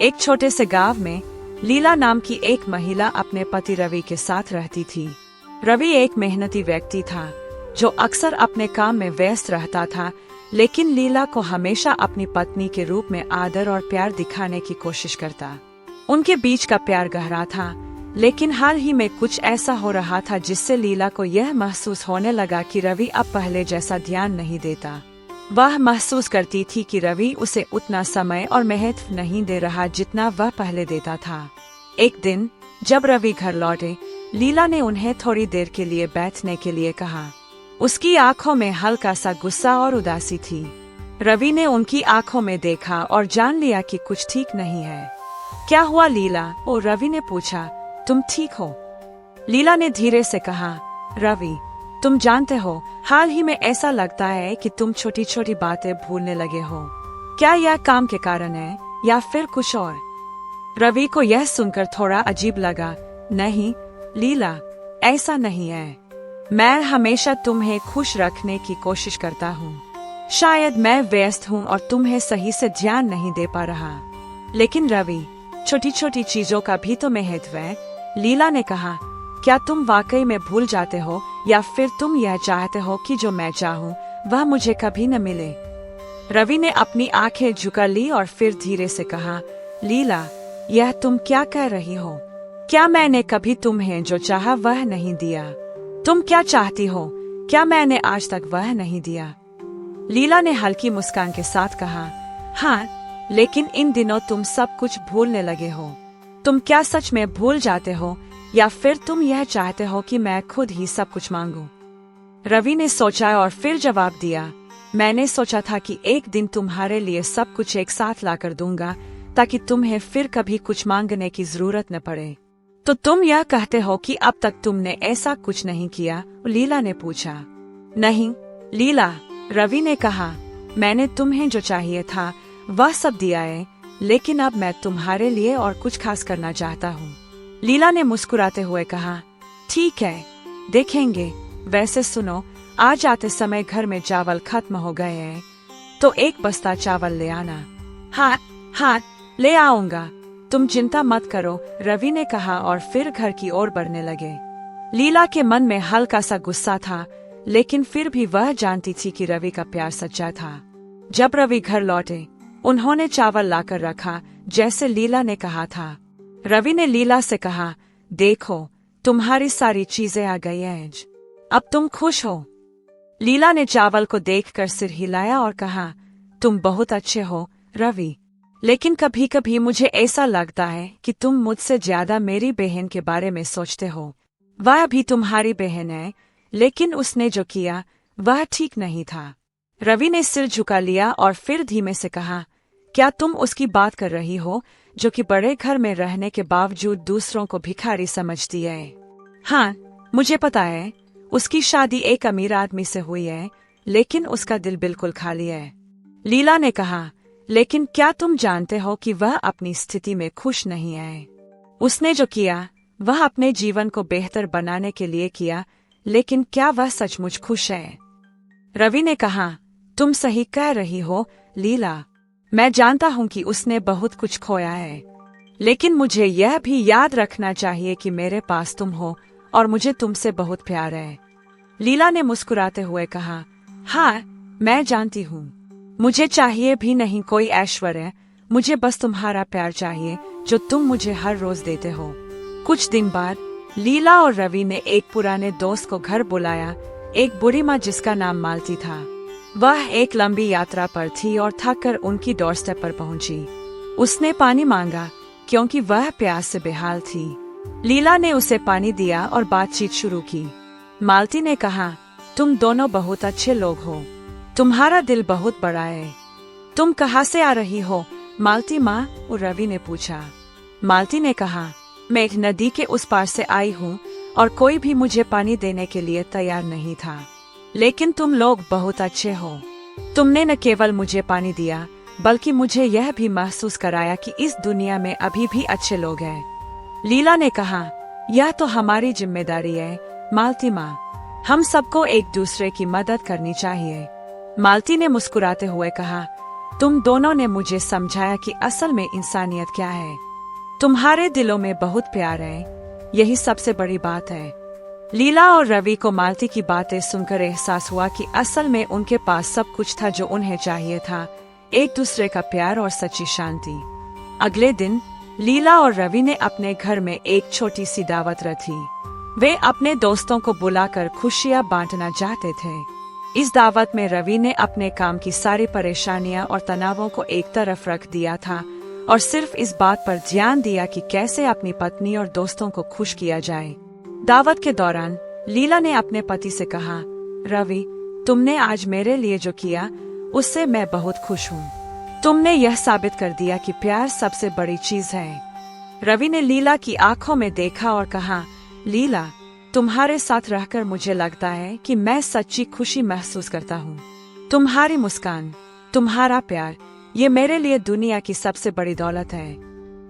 एक छोटे से गांव में लीला नाम की एक महिला अपने पति रवि के साथ रहती थी। रवि एक मेहनती व्यक्ति था जो अक्सर अपने काम में व्यस्त रहता था, लेकिन लीला को हमेशा अपनी पत्नी के रूप में आदर और प्यार दिखाने की कोशिश करता। उनके बीच का प्यार गहरा था, लेकिन हाल ही में कुछ ऐसा हो रहा था जिससे लीला को यह महसूस होने लगा कि रवि अब पहले जैसा ध्यान नहीं देता। वह महसूस करती थी कि रवि उसे उतना समय और महत्व नहीं दे रहा जितना वह पहले देता था। एक दिन जब रवि घर लौटे, लीला ने उन्हें थोड़ी देर के लिए बैठने के लिए कहा। उसकी आंखों में हल्का सा गुस्सा और उदासी थी। रवि ने उनकी आंखों में देखा और जान लिया कि कुछ ठीक नहीं है। क्या हुआ लीला? और रवि ने पूछा। तुम ठीक हो? लीला ने धीरे से कहा। रवि, तुम जानते हो, हाल ही में ऐसा लगता है कि तुम छोटी छोटी बातें भूलने लगे हो। क्या यह काम के कारण है या फिर कुछ और? रवि को यह सुनकर थोड़ा अजीब लगा। नहीं लीला, ऐसा नहीं है। मैं हमेशा तुम्हें खुश रखने की कोशिश करता हूँ। शायद मैं व्यस्त हूँ और तुम्हें सही से ध्यान नहीं दे पा रहा। लेकिन रवि, छोटी छोटी चीजों का भी तो महत्व है। लीला ने कहा। क्या तुम वाकई में भूल जाते हो या फिर तुम यह चाहते हो कि जो मैं चाहूँ वह मुझे कभी न मिले? रवि ने अपनी आंखें झुका ली और फिर धीरे से कहा। लीला, यह तुम क्या कह रही हो? क्या मैंने कभी तुम्हें जो चाहा वह नहीं दिया? तुम क्या चाहती हो? क्या मैंने आज तक वह नहीं दिया? लीला ने हल्की मुस्कान के साथ कहा। हाँ, लेकिन इन दिनों तुम सब कुछ भूलने लगे हो। तुम क्या सच में भूल जाते हो या फिर तुम यह चाहते हो कि मैं खुद ही सब कुछ मांगूं? रवि ने सोचा और फिर जवाब दिया। मैंने सोचा था कि एक दिन तुम्हारे लिए सब कुछ एक साथ लाकर दूंगा ताकि तुम्हें फिर कभी कुछ मांगने की जरूरत न पड़े। तो तुम यह कहते हो कि अब तक तुमने ऐसा कुछ नहीं किया? लीला ने पूछा। नहीं लीला, रवि ने कहा, मैंने तुम्हें जो चाहिए था वह सब दिया है, लेकिन अब मैं तुम्हारे लिए और कुछ खास करना चाहता हूँ। लीला ने मुस्कुराते हुए कहा। ठीक है, देखेंगे। वैसे सुनो, आज आते समय घर में चावल खत्म हो गए हैं, तो एक बस्ता चावल ले आना। हाँ हाँ, ले आऊंगा, तुम चिंता मत करो, रवि ने कहा और फिर घर की ओर बढ़ने लगे। लीला के मन में हल्का सा गुस्सा था, लेकिन फिर भी वह जानती थी कि रवि का प्यार सच्चा था। जब रवि घर लौटे, उन्होंने चावल लाकर रखा जैसे लीला ने कहा था। रवि ने लीला से कहा। देखो, तुम्हारी सारी चीजें आ गई हैं, अब तुम खुश हो? लीला ने चावल को देखकर सिर हिलाया और कहा। तुम बहुत अच्छे हो रवि, लेकिन कभी कभी मुझे ऐसा लगता है कि तुम मुझसे ज्यादा मेरी बहन के बारे में सोचते हो। वह भी तुम्हारी बहन है, लेकिन उसने जो किया वह ठीक नहीं था। रवि ने सिर झुका लिया और फिर धीमे से कहा। क्या तुम उसकी बात कर रही हो जो कि बड़े घर में रहने के बावजूद दूसरों को भिखारी समझती है? हाँ, मुझे पता है, उसकी शादी एक अमीर आदमी से हुई है, लेकिन उसका दिल बिल्कुल खाली है। लीला ने कहा। लेकिन क्या तुम जानते हो कि वह अपनी स्थिति में खुश नहीं है? उसने जो किया वह अपने जीवन को बेहतर बनाने के लिए किया, लेकिन क्या वह सचमुच खुश है? रवि ने कहा। तुम सही कह रही हो लीला, मैं जानता हूँ कि उसने बहुत कुछ खोया है, लेकिन मुझे यह भी याद रखना चाहिए कि मेरे पास तुम हो और मुझे तुमसे बहुत प्यार है। लीला ने मुस्कुराते हुए कहा। हाँ, मैं जानती हूँ, मुझे चाहिए भी नहीं कोई ऐश्वर्य, मुझे बस तुम्हारा प्यार चाहिए जो तुम मुझे हर रोज देते हो। कुछ दिन बाद लीला और रवि ने एक पुराने दोस्त को घर बुलाया, एक बूढ़ी माँ जिसका नाम मालती था। वह एक लंबी यात्रा पर थी और थककर उनकी डोरस्टेप पर पहुंची। उसने पानी मांगा क्योंकि वह प्यास से बेहाल थी। लीला ने उसे पानी दिया और बातचीत शुरू की। मालती ने कहा। तुम दोनों बहुत अच्छे लोग हो, तुम्हारा दिल बहुत बड़ा है। तुम कहाँ से आ रही हो मालती माँ? और रवि ने पूछा। मालती ने कहा। मैं एक नदी के उस पार से आई हूँ और कोई भी मुझे पानी देने के लिए तैयार नहीं था, लेकिन तुम लोग बहुत अच्छे हो। तुमने न केवल मुझे पानी दिया, बल्कि मुझे यह भी महसूस कराया कि इस दुनिया में अभी भी अच्छे लोग हैं। लीला ने कहा। यह तो हमारी जिम्मेदारी है मालती माँ, हम सबको एक दूसरे की मदद करनी चाहिए। मालती ने मुस्कुराते हुए कहा। तुम दोनों ने मुझे समझाया कि असल में इंसानियत क्या है। तुम्हारे दिलों में बहुत प्यार है, यही सबसे बड़ी बात है। लीला और रवि को मालती की बातें सुनकर एहसास हुआ कि असल में उनके पास सब कुछ था जो उन्हें चाहिए था, एक दूसरे का प्यार और सच्ची शांति। अगले दिन लीला और रवि ने अपने घर में एक छोटी सी दावत रखी। वे अपने दोस्तों को बुलाकर खुशियां बांटना चाहते थे। इस दावत में रवि ने अपने काम की सारी परेशानियां और तनावों को एक तरफ रख दिया था और सिर्फ इस बात पर ध्यान दिया कि कैसे अपनी पत्नी और दोस्तों को खुश किया जाए। दावत के दौरान लीला ने अपने पति से कहा, रवि, तुमने आज मेरे लिए जो किया उससे मैं बहुत खुश हूँ। तुमने यह साबित कर दिया कि प्यार सबसे बड़ी चीज है। रवि ने लीला की आंखों में देखा और कहा, लीला, तुम्हारे साथ रहकर मुझे लगता है कि मैं सच्ची खुशी महसूस करता हूँ। तुम्हारी मुस्कान, तुम्हारा प्यार, ये मेरे लिए दुनिया की सबसे बड़ी दौलत है।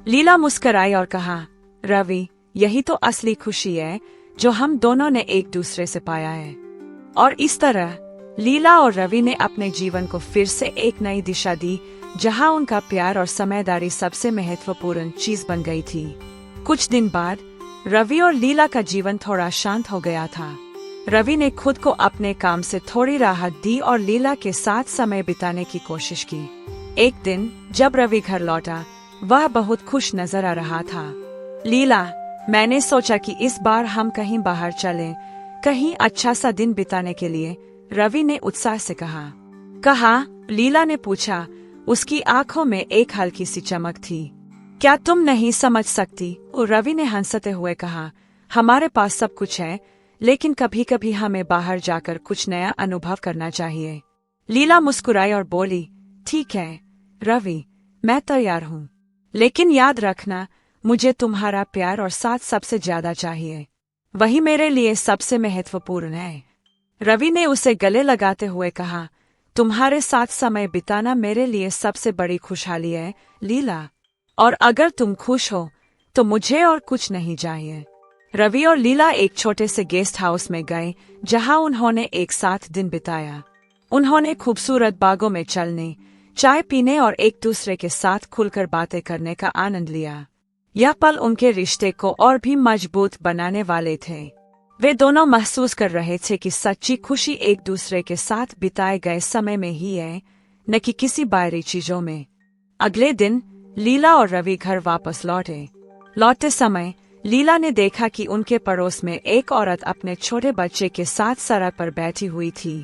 लीला मुस्कुराई और कहा, रवि, यही तो असली खुशी है जो हम दोनों ने एक दूसरे से पाया है। और इस तरह लीला और रवि ने अपने जीवन को फिर से एक नई दिशा दी, जहां उनका प्यार और समझदारी सबसे महत्वपूर्ण चीज बन गई थी। कुछ दिन बाद रवि और लीला का जीवन थोड़ा शांत हो गया था। रवि ने खुद को अपने काम से थोड़ी राहत दी और लीला के साथ समय बिताने की कोशिश की। एक दिन जब रवि घर लौटा, वह बहुत खुश नजर आ रहा था। लीला, मैंने सोचा कि इस बार हम कहीं बाहर चलें, कहीं अच्छा सा दिन बिताने के लिए, रवि ने उत्साह से कहा। लीला ने पूछा। उसकी आंखों में एक हल्की सी चमक थी। क्या तुम नहीं समझ सकती? और रवि ने हंसते हुए कहा, हमारे पास सब कुछ है, लेकिन कभी कभी हमें बाहर जाकर कुछ नया अनुभव करना चाहिए। लीला मुस्कुराई और बोली, ठीक है रवि, मैं तैयार हूँ, लेकिन याद रखना, मुझे तुम्हारा प्यार और साथ सबसे ज्यादा चाहिए। वही मेरे लिए सबसे महत्वपूर्ण है। रवि ने उसे गले लगाते हुए कहा, तुम्हारे साथ समय बिताना मेरे लिए सबसे बड़ी खुशहाली है लीला, और अगर तुम खुश हो तो मुझे और कुछ नहीं चाहिए। रवि और लीला एक छोटे से गेस्ट हाउस में गए, जहां उन्होंने एक साथ दिन बिताया। उन्होंने खूबसूरत बागों में चलने, चाय पीने और एक दूसरे के साथ खुलकर बातें करने का आनंद लिया। यह पल उनके रिश्ते को और भी मजबूत बनाने वाले थे। वे दोनों महसूस कर रहे थे कि सच्ची खुशी एक दूसरे के साथ बिताए गए समय में ही है, न कि किसी बाहरी चीजों में। अगले दिन लीला और रवि घर वापस लौटते समय लीला ने देखा कि उनके पड़ोस में एक औरत अपने छोटे बच्चे के साथ सड़क पर बैठी हुई थी।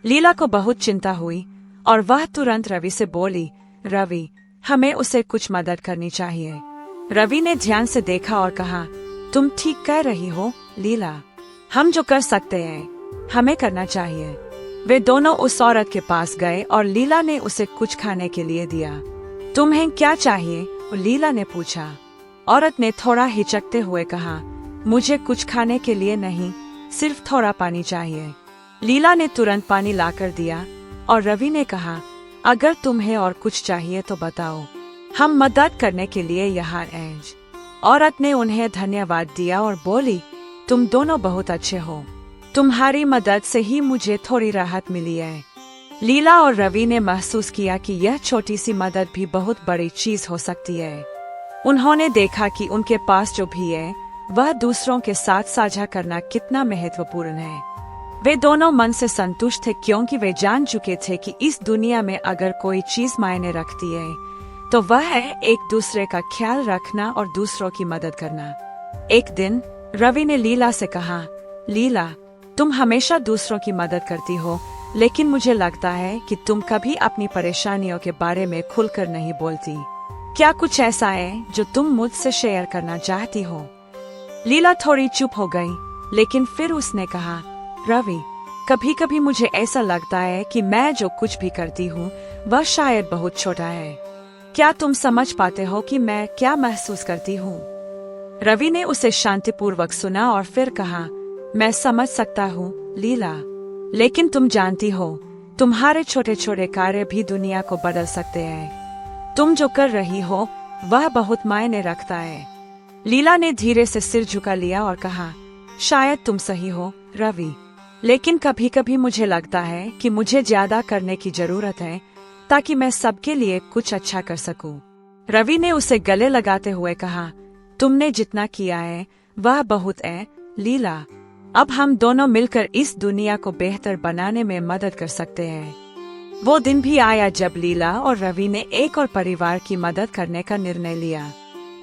लीला को बहुत चिंता हुई और वह तुरंत रवि से बोली, रवि, हमें उसे कुछ मदद करनी चाहिए। रवि ने ध्यान से देखा और कहा, तुम ठीक कह रही हो लीला, हम जो कर सकते हैं हमें करना चाहिए। वे दोनों उस औरत के पास गए और लीला ने उसे कुछ खाने के लिए दिया। तुम्हें क्या चाहिए? लीला ने पूछा। औरत ने थोड़ा हिचकते हुए कहा, मुझे कुछ खाने के लिए नहीं, सिर्फ थोड़ा पानी चाहिए। लीला ने तुरंत पानी लाकर दिया और रवि ने कहा, अगर तुम्हें और कुछ चाहिए तो बताओ, हम मदद करने के लिए यहाँ हैं। औरत ने उन्हें धन्यवाद दिया और बोली, तुम दोनों बहुत अच्छे हो, तुम्हारी मदद से ही मुझे थोड़ी राहत मिली है। लीला और रवि ने महसूस किया कि यह छोटी सी मदद भी बहुत बड़ी चीज हो सकती है। उन्होंने देखा कि उनके पास जो भी है वह दूसरों के साथ साझा करना कितना महत्वपूर्ण है। वे दोनों मन से संतुष्ट थे, क्योंकि वे जान चुके थे कि इस दुनिया में अगर कोई चीज मायने रखती है तो वह है एक दूसरे का ख्याल रखना और दूसरों की मदद करना। एक दिन रवि ने लीला से कहा, लीला, तुम हमेशा दूसरों की मदद करती हो, लेकिन मुझे लगता है कि तुम कभी अपनी परेशानियों के बारे में खुलकर नहीं बोलती। क्या कुछ ऐसा है जो तुम मुझसे शेयर करना चाहती हो? लीला थोड़ी चुप हो गई, लेकिन फिर उसने कहा, रवि, कभी कभी मुझे ऐसा लगता है कि मैं जो कुछ भी करती हूँ वह शायद बहुत छोटा है। क्या तुम समझ पाते हो कि मैं क्या महसूस करती हूँ? रवि ने उसे शांतिपूर्वक सुना और फिर कहा, मैं समझ सकता हूँ लीला, लेकिन तुम जानती हो, तुम्हारे छोटे छोटे कार्य भी दुनिया को बदल सकते हैं। तुम जो कर रही हो वह बहुत मायने रखता है। लीला ने धीरे से सिर झुका लिया और कहा, शायद तुम सही हो रवि, लेकिन कभी कभी मुझे लगता है कि मुझे ज्यादा करने की जरूरत है ताकि मैं सबके लिए कुछ अच्छा कर सकूं। रवि ने उसे गले लगाते हुए कहा, तुमने जितना किया है वह बहुत है लीला। अब हम दोनों मिलकर इस दुनिया को बेहतर बनाने में मदद कर सकते हैं। वो दिन भी आया जब लीला और रवि ने एक और परिवार की मदद करने का निर्णय लिया।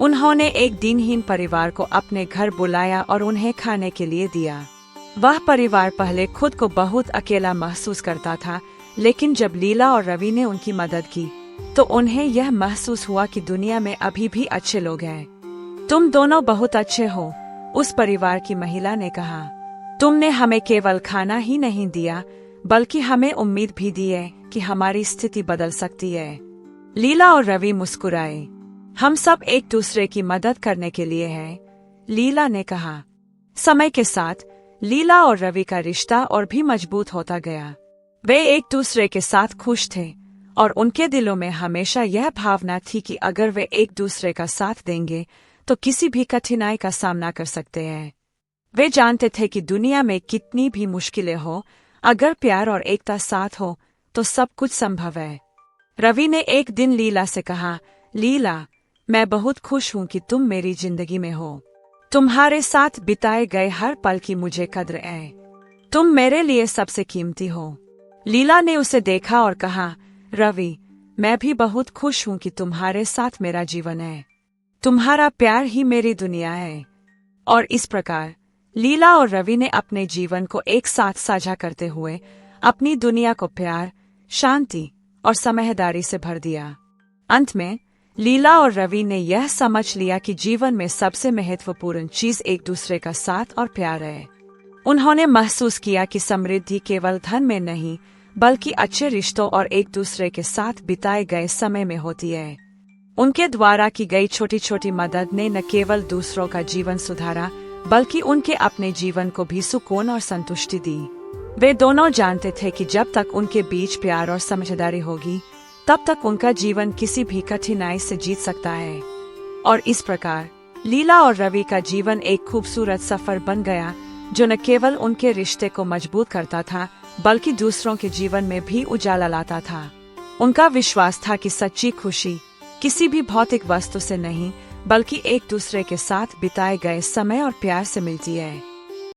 उन्होंने एक दिनहीन परिवार को अपने घर बुलाया और उन्हें खाने के लिए दिया। वह परिवार पहले खुद को बहुत अकेला महसूस करता था, लेकिन जब लीला और रवि ने उनकी मदद की तो उन्हें यह महसूस हुआ कि दुनिया में अभी भी अच्छे लोग हैं। तुम दोनों बहुत अच्छे हो, उस परिवार की महिला ने कहा। तुमने हमें केवल खाना ही नहीं दिया बल्कि हमें उम्मीद भी दी है कि हमारी स्थिति बदल सकती है। लीला और रवि मुस्कुराए। हम सब एक दूसरे की मदद करने के लिए हैं, लीला ने कहा। समय के साथ लीला और रवि का रिश्ता और भी मजबूत होता गया। वे एक दूसरे के साथ खुश थे और उनके दिलों में हमेशा यह भावना थी कि अगर वे एक दूसरे का साथ देंगे तो किसी भी कठिनाई का सामना कर सकते हैं। वे जानते थे कि दुनिया में कितनी भी मुश्किलें हो, अगर प्यार और एकता साथ हो तो सब कुछ संभव है। रवि ने एक दिन लीला से कहा, लीला, मैं बहुत खुश हूँ कि तुम मेरी जिंदगी में हो। तुम्हारे साथ बिताए गए हर पल की मुझे कद्र है। तुम मेरे लिए सबसे कीमती हो। लीला ने उसे देखा और कहा, रवि, मैं भी बहुत खुश हूँ कि तुम्हारे साथ मेरा जीवन है। तुम्हारा प्यार ही मेरी दुनिया है। और इस प्रकार लीला और रवि ने अपने जीवन को एक साथ साझा करते हुए अपनी दुनिया को प्यार, शांति और समझदारी से भर दिया। अंत में लीला और रवि ने यह समझ लिया कि जीवन में सबसे महत्वपूर्ण चीज एक दूसरे का साथ और प्यार है। उन्होंने महसूस किया कि समृद्धि केवल धन में नहीं बल्कि अच्छे रिश्तों और एक दूसरे के साथ बिताए गए समय में होती है। उनके द्वारा की गई छोटी छोटी मदद ने न केवल दूसरों का जीवन सुधारा बल्कि उनके अपने जीवन को भी सुकून और संतुष्टि दी। वे दोनों जानते थे कि जब तक उनके बीच प्यार और समझदारी होगी तब तक उनका जीवन किसी भी कठिनाई से जीत सकता है। और इस प्रकार लीला और रवि का जीवन एक खूबसूरत सफर बन गया, जो न केवल उनके रिश्ते को मजबूत करता था बल्कि दूसरों के जीवन में भी उजाला लाता था। उनका विश्वास था कि सच्ची खुशी किसी भी भौतिक वस्तु से नहीं बल्कि एक दूसरे के साथ बिताए गए समय और प्यार से मिलती है।